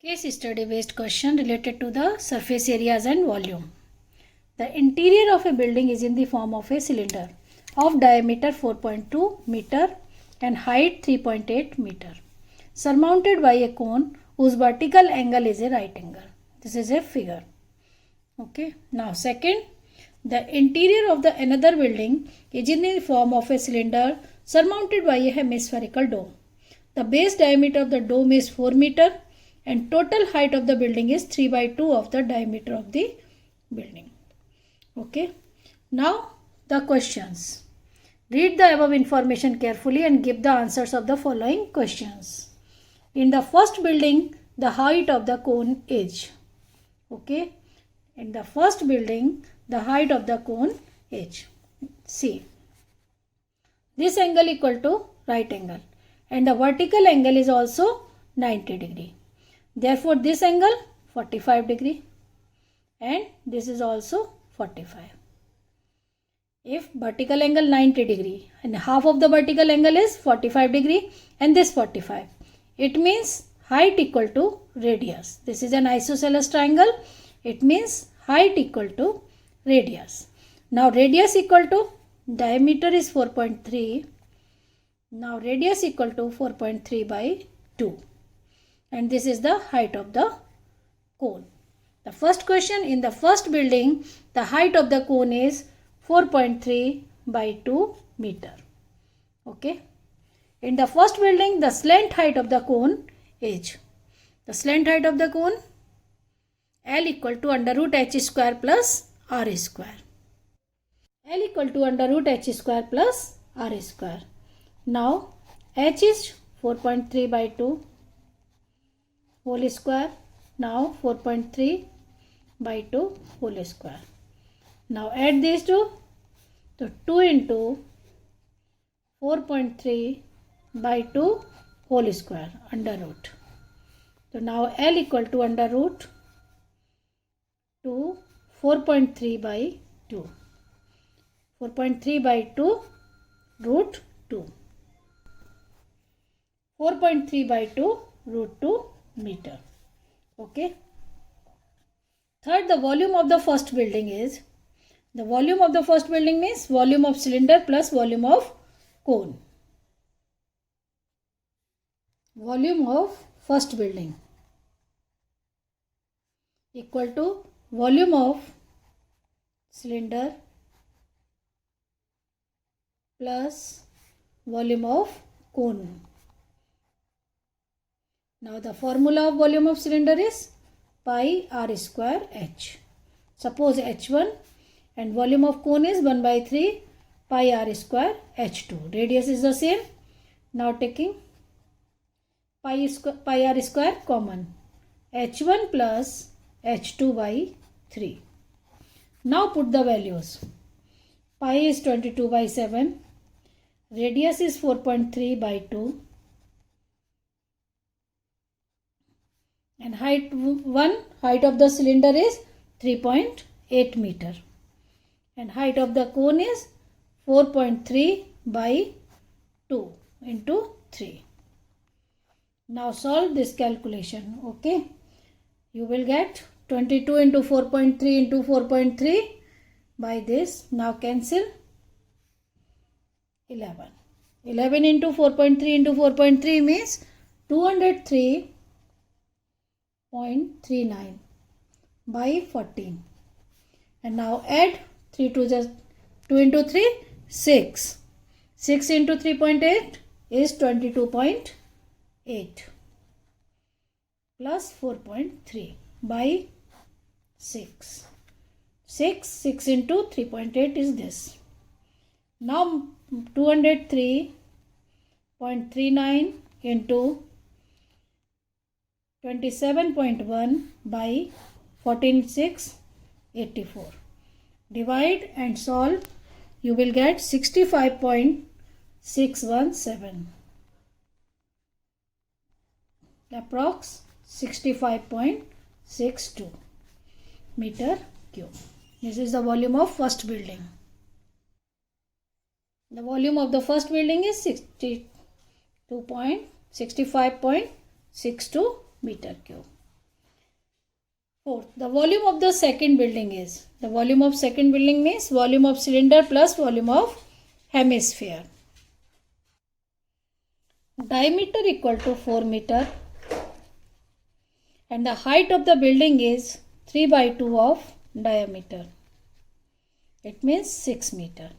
Case study based question related to the surface areas and volume. The interior of a building is in the form of a cylinder of diameter 4.2 meter and height 3.8 meter, surmounted by a cone whose vertical angle is a right angle. This is a figure. Okay. Now second, the interior of the another building is in the form of a cylinder surmounted by a hemispherical dome. The base diameter of the dome is 4 meter and total height of the building is 3 by 2 of the diameter of the building. Okay. Now the questions. Read the above information carefully and give the answers of the following questions. In the first building, the height of the cone is. Okay. In the first building, the height of the cone is. See. This angle equal to right angle and the vertical angle is also 90 degree. Therefore, this angle 45 degree and this is also 45. If vertical angle 90 degree and half of the vertical angle is 45 degree and this 45, it means height equal to radius. This is an isosceles triangle. It means height equal to radius. Now radius equal to diameter is 4.3. Now radius equal to 4.3 by 2. And this is the height of the cone. The first question, in the first building, the height of the cone is 4.3 by 2 meter. Okay. In the first building, the slant height of the cone is. The slant height of the cone L equal to under root h square plus r square. L equal to under root h square plus r square. Now h is 4.3 by 2 whole square. Now 4.3 by 2 whole square. Now add these two. So 2 into 4.3 by 2 whole square under root. So now L equal to under root 2 4.3 by 2. 4.3 by 2 root 2. 4.3 by 2 root 2 meter. Okay. Third, the volume of the first building is. The volume of the first building means volume of cylinder plus volume of cone. Volume of first building equal to volume of cylinder plus volume of cone. Now the formula of volume of cylinder is pi r square h. Suppose h1 and volume of cone is 1 by 3 pi r square h2. Radius is the same. Now taking pi r square common. h1 plus h2 by 3. Now put the values. Pi is 22 by 7. Radius is 4.3 by 2. And height of the cylinder is 3.8 meter. And height of the cone is 4.3 by 2 into 3. Now solve this calculation. Okay. You will get 22 into 4.3 into 4.3 by this. Now cancel 11. 11 into 4.3 into 4.3 means 203.39 by 14. And now add 3 to just 2 into 3, 6. 6 into 3.8 is 22.8 plus 4.3 by 6. 6 into 3.8 is this. Now 203.39 into 27.1 by 14.6 84. Divide and solve. You will get 65.617. Approx 65.62 meter cube. This is the volume of first building. The volume of the first building is 65.62 meter cube. Fourth, the volume of the second building is. The volume of second building means volume of cylinder plus volume of hemisphere. Diameter equal to 4 meter and the height of the building is 3 by 2 of diameter. It means 6 meter.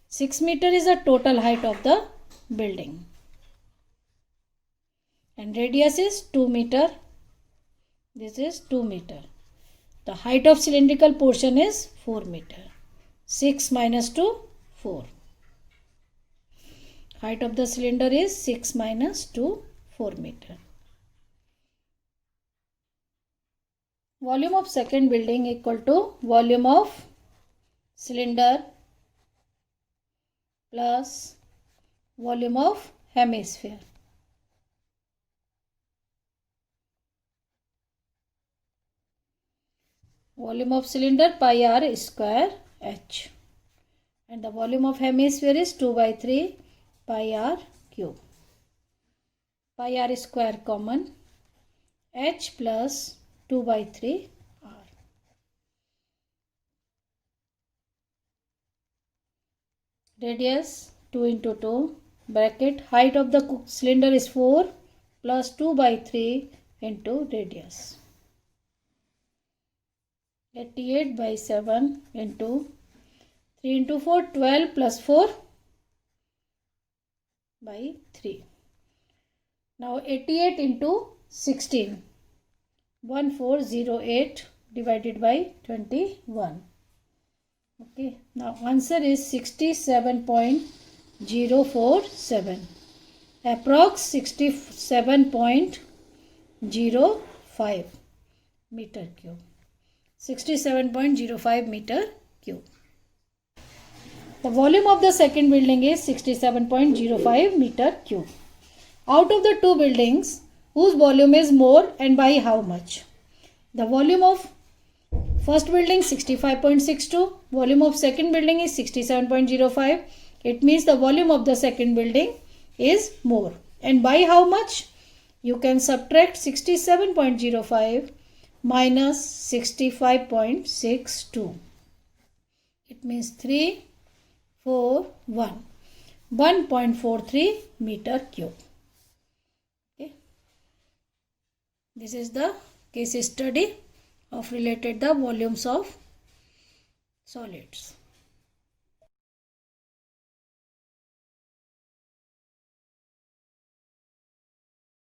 6 meter is the total height of the building. And radius is 2 meter. This is 2 meter. The height of cylindrical portion is 4 meter. 6 minus 2, 4. Height of the cylinder is 6 minus 2, 4 meter. Volume of second building equal to volume of cylinder plus volume of hemisphere. Volume of cylinder pi r square h and the volume of hemisphere is 2 by 3 pi r cube. Pi r square common, h plus 2 by 3 r. Radius 2 into 2 bracket, height of the cylinder is 4 plus 2 by 3 into radius. 88 by 7 into 3 into 4, 12 plus 4 by 3. Now 88 into 16, 1408 divided by 21. Okay, now answer is 67.047, approx 67.05 meter cube. 67.05 meter cube. The volume of the second building is 67.05 meter cube. Out of the two buildings, whose volume is more and by how much? The volume of first building 65.62, volume of second building is 67.05. It means the volume of the second building is more. And by how much? You can subtract 67.05 minus 65.62. It means 341, 1.43 meter cube. Okay. This is the case study of related the volumes of solids.